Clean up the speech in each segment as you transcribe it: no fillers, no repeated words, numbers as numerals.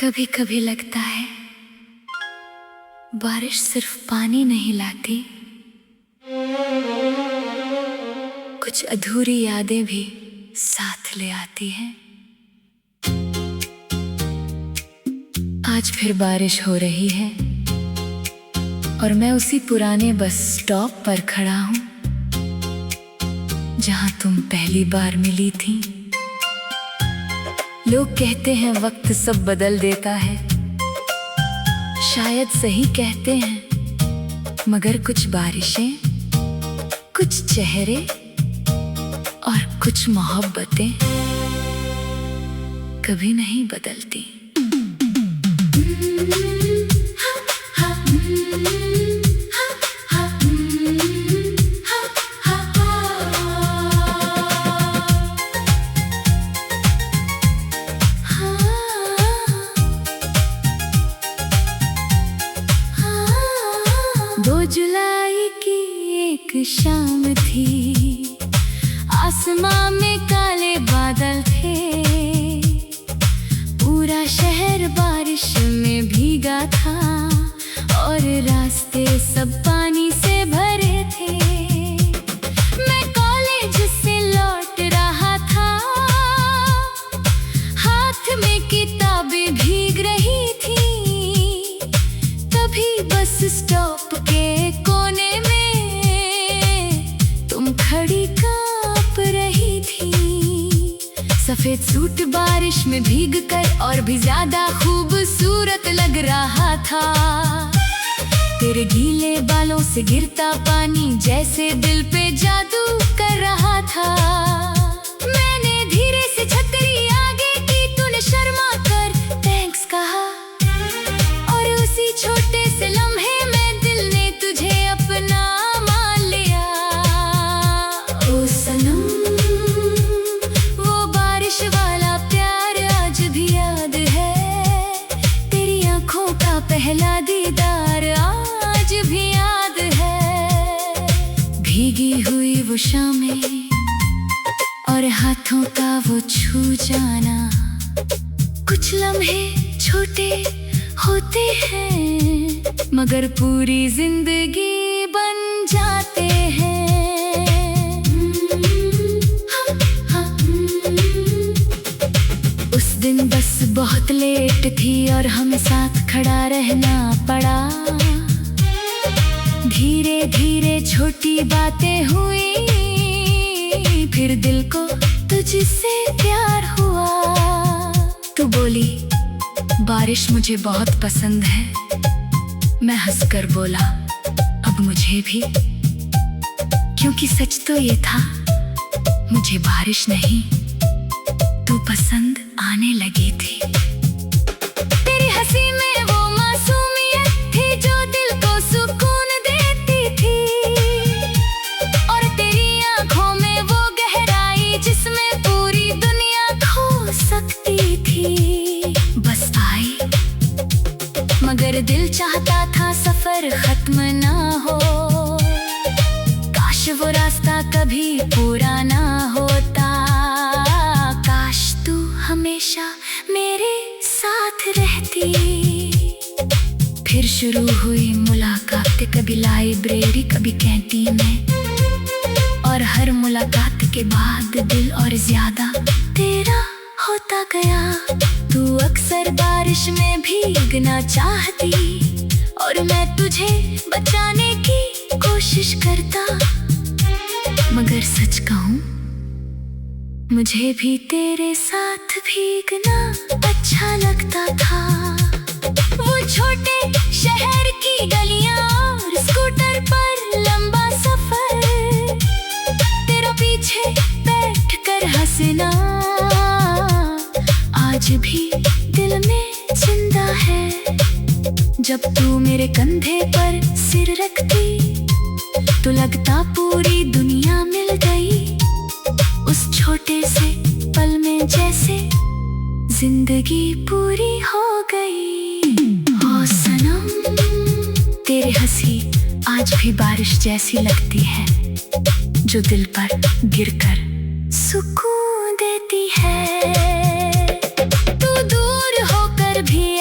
कभी कभी लगता है बारिश सिर्फ पानी नहीं लाती, कुछ अधूरी यादें भी साथ ले आती हैं। आज फिर बारिश हो रही है और मैं उसी पुराने बस स्टॉप पर खड़ा हूँ जहाँ तुम पहली बार मिली थी। लोग कहते हैं वक्त सब बदल देता है, शायद सही कहते हैं, मगर कुछ बारिशें, कुछ चेहरे और कुछ मोहब्बतें कभी नहीं बदलती। जुलाई की एक शाम थी, आसमां में काले बादल थे, पूरा शहर बारिश में भीगा था और रास्ते सब पानी से भरे थे। मैं कॉलेज से लौट रहा था, हाथ में किताबें भीग रही थी, तभी बस स्टॉप के कोने में तुम खड़ी कांप रही थी। सफेद सूट बारिश में भीगकर और भी ज्यादा खूबसूरत लग रहा था। तेरे गीले बालों से गिरता पानी जैसे दिल पे जादू कर रहा था। मैंने धीरे से छतरी आगे की, तूने शर्मा कर थैंक्स कहा और उसी छोटे से लम्हे पहला दीदार आज भी याद है। भीगी हुई वो शामें और हाथों का वो छू जाना, कुछ लम्हे छोटे होते हैं मगर पूरी जिंदगी बन जाते हैं। उस दिन बस बहुत लेट थी और हमें साथ खड़ा रहना पड़ा। धीरे धीरे छोटी बातें हुई, फिर दिल को तुझसे प्यार हुआ। तू बोली बारिश मुझे बहुत पसंद है, मैं हंसकर बोला अब मुझे भी, क्योंकि सच तो ये था मुझे बारिश नहीं तू पसंद आने लगी थी। तेरी हंसी में वो मासूमियत थी जो दिल को सुकून देती थी, और तेरी आंखों में वो गहराई जिसमें पूरी दुनिया खो सकती थी। बस आई मगर दिल चाहता था सफर खत्म ना हो, काश वो रास्ता कभी पूरा ना होता, हमेशा मेरे साथ रहती। फिर शुरू हुई मुलाकात, कभी लाइब्रेरी कभी कैंटीन में, और हर मुलाकात के बाद दिल और ज्यादा तेरा होता गया। तू अक्सर बारिश में भीगना चाहती और मैं तुझे बचाने की कोशिश करता, मगर सच कहूं मुझे भी तेरे साथ भीगना अच्छा लगता था। वो छोटे शहर की गलियां और स्कूटर पर लंबा सफर, तेरा पीछे बैठकर हंसना आज भी दिल में जिंदा है। जब तू मेरे कंधे पर सिर रखती तो लगता पूरी दुनिया मिल गई। उस छोटे से पल में जैसे जिंदगी पूरी हो गई। ओ सनम तेरी हंसी आज भी बारिश जैसी लगती है, जो दिल पर गिरकर सुकून देती है। तू दूर होकर भी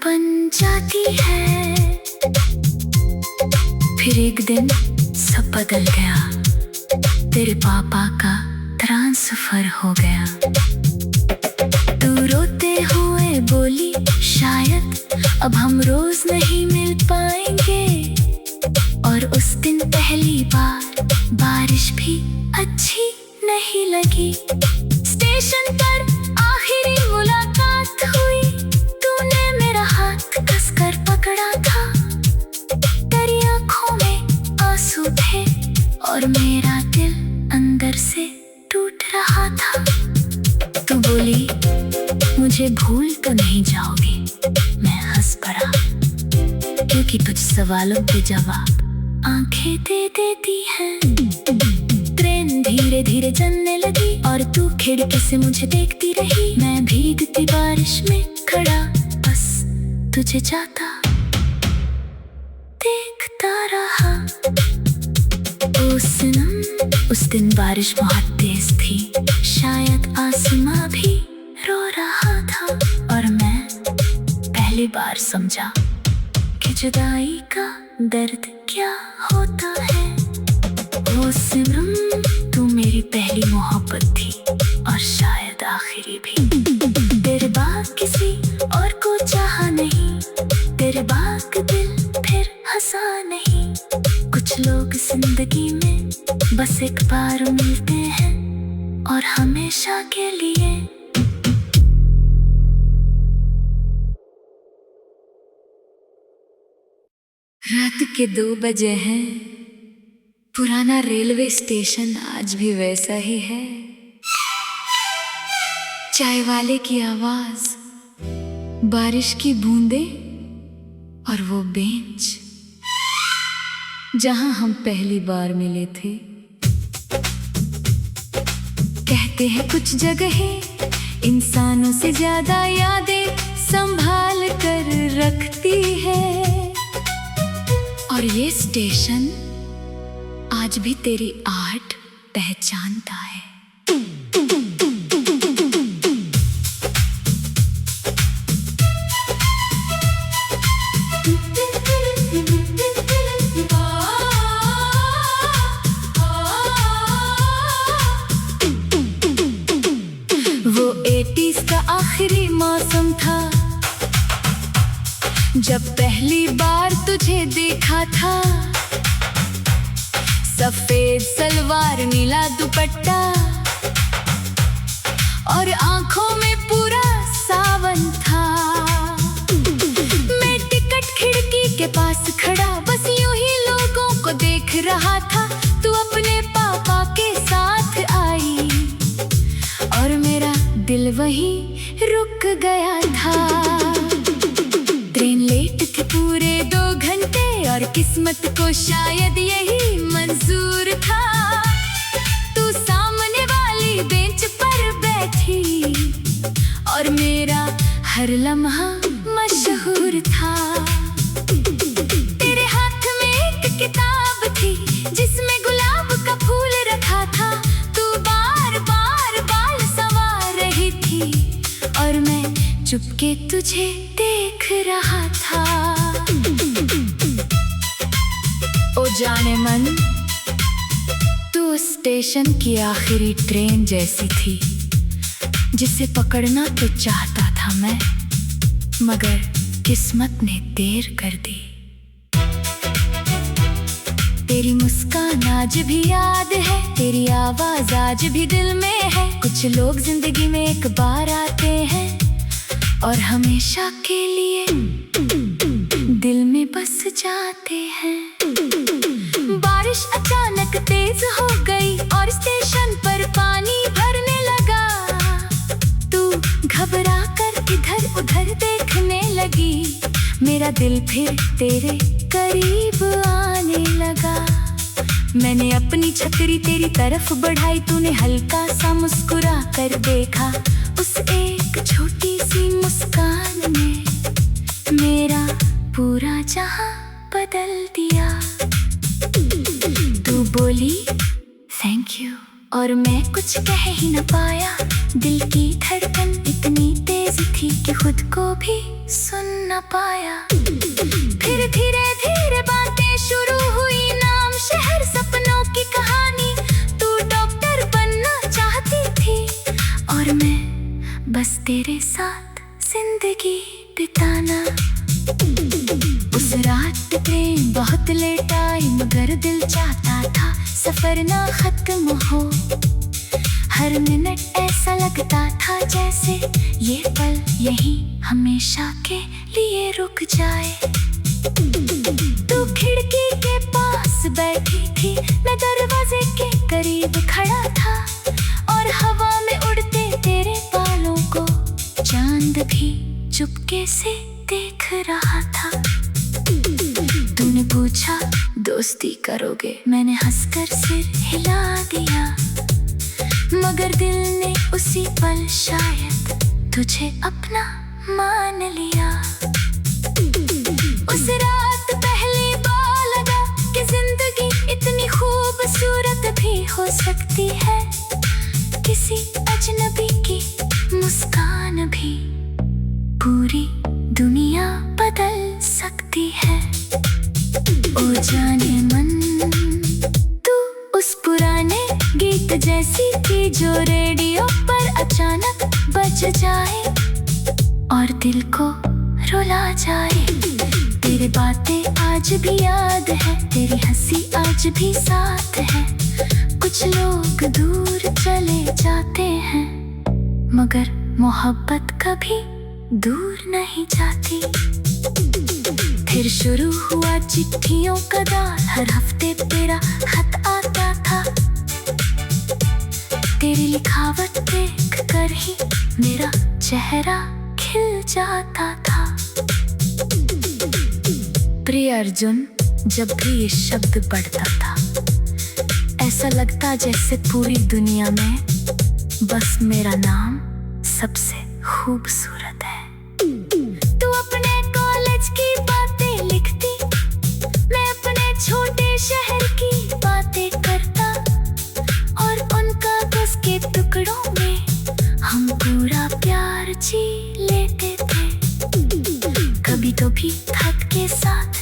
बन जाती है। फिर एक दिन सब बदल गया, तेरे पापा का ट्रांसफर हो गया। तू रोते हुए बोली शायद अब हम रोज नहीं मिल पाएंगे। और उस दिन पहली बार बारिश भी अच्छी नहीं लगी। स्टेशन पर आखिरी मुलाकात हुई, तूने मेरा हाथ कसकर पकड़ा था। तेरी आंखों में आंसू थे और मेरा दिल अंदर से टूट रहा था। तू बोली मुझे भूल तो नहीं जाओगी। मैं हंस पड़ा क्योंकि कुछ सवालों के जवाब आंखें दे देती हैं। ट्रेन धीरे धीरे चलने लगी और तू खिड़की से मुझे देखती रही। मैं भीगती बारिश में खड़ा बस तुझे जाता देखता रहा। ओ सनम, उस दिन बारिश बहुत तेज थी, शायद आसमां भी रो रहा था। और मैं पहली बार समझा कि जुदाई का दर्द क्या होता है। ओ सनम, तू मेरी पहली मोहब्बत थी और शायद आखिरी भी। तेरे बाद किसी और को चाहा नहीं, तेरे बाद दिल फिर हंसा नहीं। कुछ लोग जिंदगी में बस एक बार मिलते हैं और हमेशा के लिए। रात के 2 बजे हैं, पुराना रेलवे स्टेशन आज भी वैसा ही है। चाय वाले की आवाज, बारिश की बूंदें और वो बेंच जहां हम पहली बार मिले थे। कहते हैं कुछ जगहें इंसानों से ज्यादा यादें संभाल कर रखती है। और ये स्टेशन आज भी तेरी आहट पहचानता है। वो 80s का आखिरी मौसम था जब पहली बार तुझे देखा था। सफेद सलवार, नीला दुपट्टा और आंखों में पूरा सावन था। मैं टिकट खिड़की के पास खड़ा बस यूं ही लोगों को देख रहा था। तू अपने पापा के साथ आई और मेरा दिल वहीं रुक गया था। ट्रेन लेट थी पूरे 2 घंटे और किस्मत को शायद यही मंजूर था। तू सामने वाली बेंच पर बैठी और मेरा हर लम्हा मशहूर था। तेरे हाथ में एक किताब थी जिसमें गुलाब का फूल रखा था। तू बार बार बाल संवार रही थी और मैं चुपके तुझे देख रहा था। ओ जाने मन, तू स्टेशन की आखिरी ट्रेन जैसी थी जिसे पकड़ना तो चाहता था मैं, मगर किस्मत ने देर कर दी। तेरी मुस्कान आज भी याद है, तेरी आवाज आज भी दिल में है। कुछ लोग जिंदगी में एक बार आते हैं और हमेशा के लिए दिल में बस जाते हैं। बारिश अचानक तेज हो गई और स्टेशन पर पानी भरने लगा। तू घबरा कर इधर उधर देखने लगी, मेरा दिल फिर तेरे करीब आने लगा। मैंने अपनी छतरी तेरी तरफ बढ़ाई, तूने हल्का सा मुस्कुरा कर देखा। उस एक छोटी सी मुस्कान ने मेरा पूरा जहां बदल दिया। तू बोली थैंक यू और मैं कुछ कह ही न पाया। दिल की धड़कन इतनी तेज बिजी थी कि खुद को भी सुन न पाया। फिर धीरे धीरे बातें शुरू हुई, नाम, शहर, सपनों की कहानी। तू डॉक्टर बनना चाहती थी और मैं बस तेरे साथ जिंदगी बिताना। उस रात ट्रेन बहुत लेट आई, मगर दिल चाहता था सफर ना खत्म हो। हर मिनट ऐसा लगता था जैसे ये पल यहीं हमेशा के लिए रुक जाए। तू खिड़की के पास बैठी थी, मैं दरवाजे के करीब खड़ा था और हवा में उड़ते तेरे बालों को चांद भी चुपके से देख रहा था। तूने पूछा दोस्ती करोगे, मैंने हंसकर सिर हिला दिया, मगर दिल ने उसी पल शायद तुझे अपना मान लिया। उस रात पहली बार लगा कि जिंदगी इतनी खूबसूरत भी हो सकती है, किसी अजनबी की मुस्कान भी पूरी दुनिया बदल सकती है। ओ जाने मन, तू उस पुराने गीत जैसी थी जो रेडियो पर अचानक बज जाए और दिल को रुला जाए। तेरी बातें आज भी याद है, तेरी हंसी आज भी साथ है। कुछ लोग दूर चले जाते हैं, मगर मोहब्बत कभी दूर नहीं जाती। फिर शुरू हुआ चिट्ठियों का दौर, हर हफ्ते तेरा खत आता था। तेरी लिखावट देख कर ही मेरा चेहरा खिल जाता था। प्रिय अर्जुन, जब भी ये शब्द पढ़ता था, ऐसा लगता जैसे पूरी दुनिया में बस मेरा नाम सबसे खूबसूरत है। तू अपने कॉलेज की बातें लिखती, मैं अपने छोटे शहर की बातें करता, और उन कागज के टुकड़ों में हम पूरा प्यार जी लेते थे। कभी तो भी खत के साथ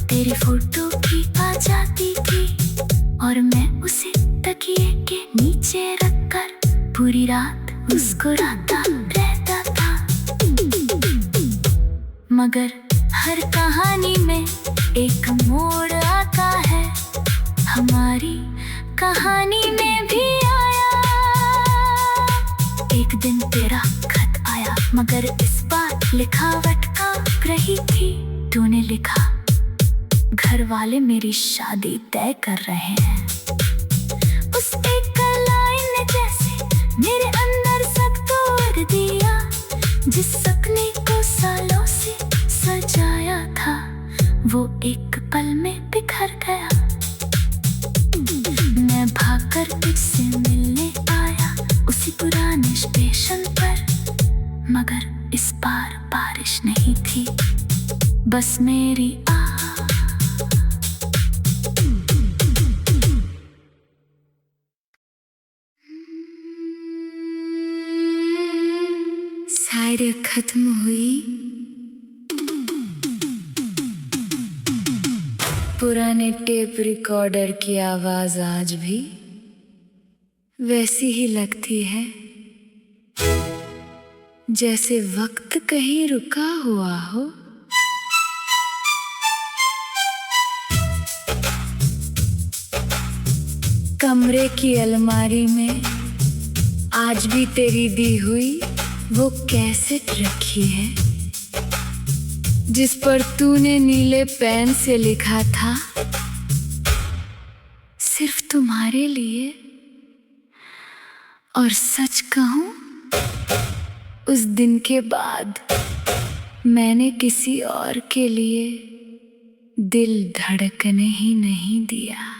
तेरी फोटो भी आ जाती थी और मैं उसे तकिए के नीचे रखकर पूरी रात मुस्कुराता रहता था। मगर हर कहानी में एक मोड़ आता है, हमारी कहानी में भी आया। एक दिन तेरा खत आया, मगर इस बार लिखावट कांप रही थी। तूने लिखा, घर वाले मेरी शादी तय कर रहे हैं। उस एक लाइन ने जैसे मेरे अंदर सब तोड़ दिया। जिस सपने को सालों से सजाया था, वो एक पल में बिखर गया। मैं भागकर तुझसे मिलने आया उसी पुराने स्टेशन पर, मगर इस बार बारिश नहीं थी, बस मेरी शायरी खत्म हुई, पुराने टेप रिकॉर्डर की आवाज आज भी वैसी ही लगती है, जैसे वक्त कहीं रुका हुआ हो। कमरे की अलमारी में आज भी तेरी दी हुई वो कैसेट रखी है, जिस पर तूने नीले पेन से लिखा था, सिर्फ तुम्हारे लिए। और सच कहूं, उस दिन के बाद मैंने किसी और के लिए दिल धड़कने ही नहीं दिया।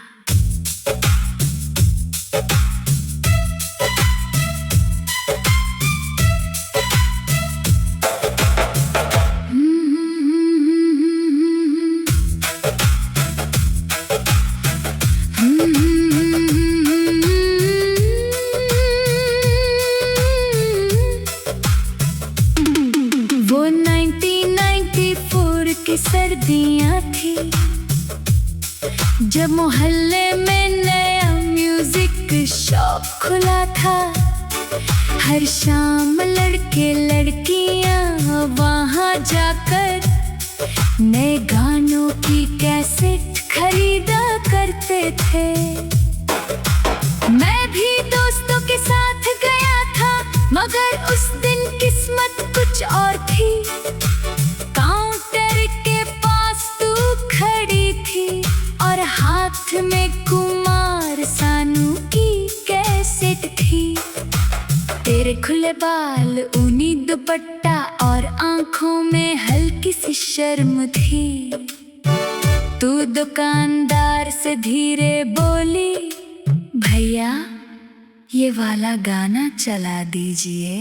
जब मोहल्ले में नया म्यूजिक शॉप खुला था, हर शाम लड़के लड़कियां वहां जाकर नए गानों की कैसेट खरीदा करते थे। मैं भी दोस्तों के साथ गया था, मगर उस दिन किस्मत कुछ और थी। काउंटर के पास तू खड़ी थी और हाथ में कुमार सानू की कैसेट थी। तेरे खुले बाल, ऊनी दुपट्टा और आंखों में हल्की सी शर्म थी। तू दुकानदार से धीरे बोली, भैया ये वाला गाना चला दीजिए।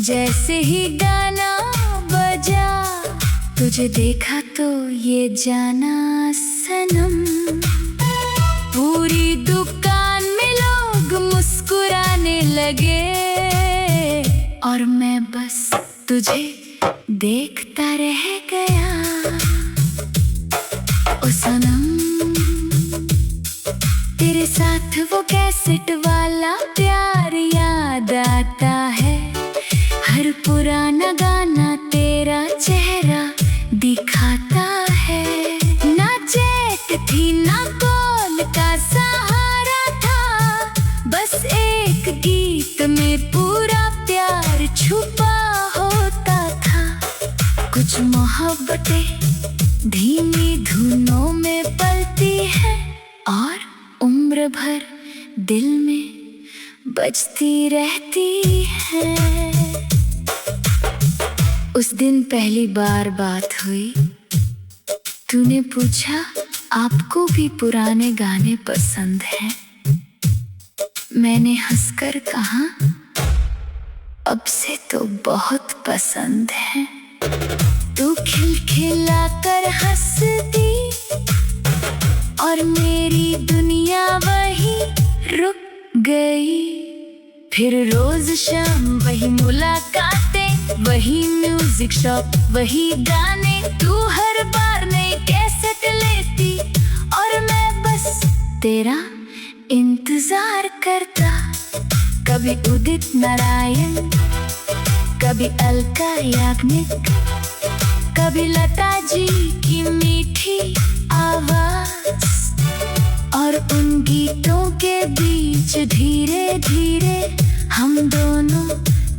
जैसे ही गाना बजा, तुझे देखा तो ये जाना सनम। पूरी दुकान में लोग मुस्कुराने लगे और मैं बस तुझे देखता रह गया। ओ सनम, तेरे साथ वो कैसेट वाला प्यार याद आता है। हर पुराना गाना तेरा चेहरा दिखाता है। ना चैट थी ना कॉल का सहारा था, बस एक गीत में पूरा प्यार छुपा होता था। कुछ मोहब्बतें धीमी धुनों में पलती है और उम्र भर दिल में बजती रहती है। उस दिन पहली बार बात हुई, तूने पूछा आपको भी पुराने गाने पसंद हैं? मैंने हंसकर कहा, अब से तो बहुत पसंद है। तू खिलखिलाकर हंसती और मेरी दुनिया वहीं रुक गई। फिर रोज शाम वही मुलाकातें, वही म्यूजिक शॉप, वही गाने। तू हर बार नई कैसेट लेती और मैं बस तेरा इंतजार करता। कभी उदित नारायण, कभी अलका याग्निक, कभी लता जी की मीठी आवाज। और उन गीतों के बीच धीरे धीरे हम दोनों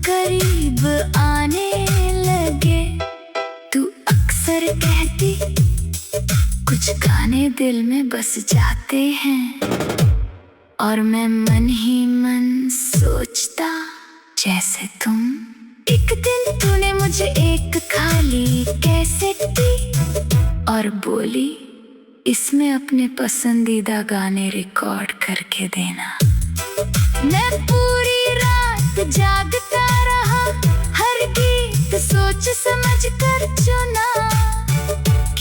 करीब आने लगे। तू अक्सर कहती, कुछ गाने दिल में बस जाते हैं। और मैं मन ही मन सोचता, जैसे तुम। एक दिन तूने मुझे एक खाली कैसेट दी और बोली, इसमें अपने पसंदीदा गाने रिकॉर्ड करके देना। मैं पूरी रात जागता रहा, हर गीत सोच समझ कर चुना।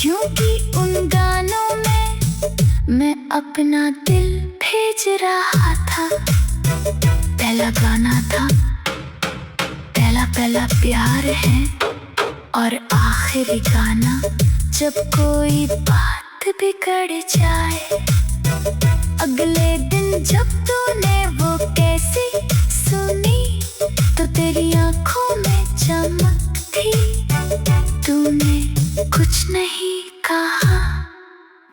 क्योंकि उन गानों में मैं अपना दिल भेज रहा था। पहला गाना था, पहला पहला प्यार है। और आखिरी गाना, जब कोई बात बिगड़ जाए। अगले दिन जब तूने वो कैसी सुनी, तो तेरी आंखों में चमक थी। तूने कुछ नहीं कहा,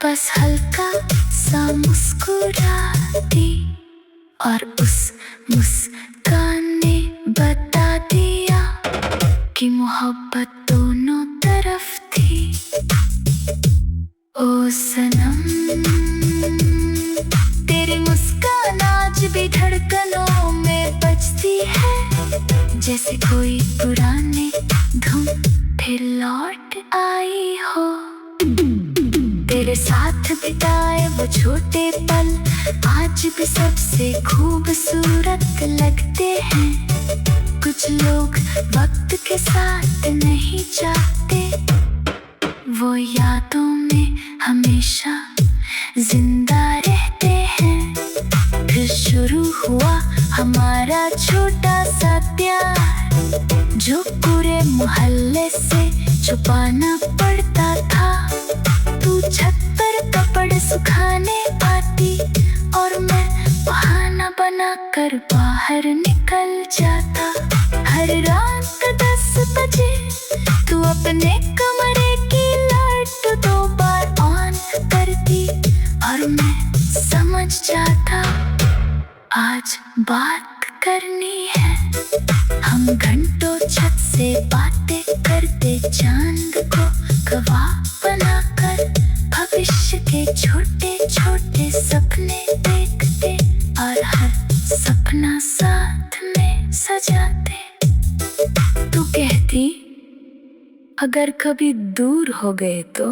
बस हल्का सा मुस्कुराती। और उस मुस्कान ने बता दिया कि मोहब्बत दोनों तरफ थी। ओ सनम, तेरी मुस्कान आज भी धड़कनों में बजती है। जैसे कोई पुराने धुन फिर लौट आई हो। तेरे साथ बिताए वो छोटे पल आज भी सबसे खूबसूरत लगते हैं। कुछ लोग वक्त के साथ नहीं जाते, वो यादों में हमेशा जिंदा रहते हैं। फिर शुरू हुआ हमारा छोटा सा प्यार, जो पूरे मोहल्ले से छुपाना पड़ता था। तू छत पर कपड़े सुखाने आती और मैं बहाना बनाकर बाहर निकल जाता। हर रात 10 बजे तू अपने कमरे की लाइट 2 बार ऑन करती और मैं समझ जाता आज बात करनी है। हम घंटों छत से बातें करते, चांद को गवाह बनाकर भविष्य के छोटे छोटे सपने देखते और हर सपना साथ में सजाते। तू कहती अगर कभी दूर हो गए तो,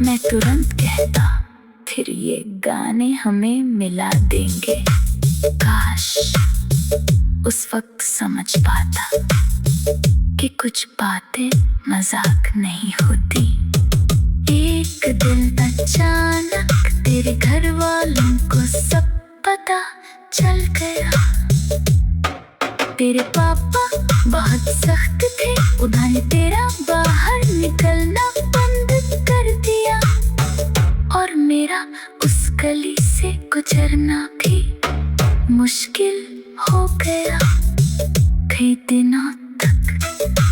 मैं तुरंत कहता फिर ये गाने हमें मिला देंगे। काश उस वक्त समझ पाता कि कुछ बातें मजाक नहीं होती। एक दिन अचानक तेरे घर वालों को सब पता चल गया। तेरे पापा बहुत सख्त थे, उन्होंने तेरा बाहर निकलना बंद कर दिया और मेरा उस गली से गुजरना भी मुश्किल हो गया। कई दिनों तक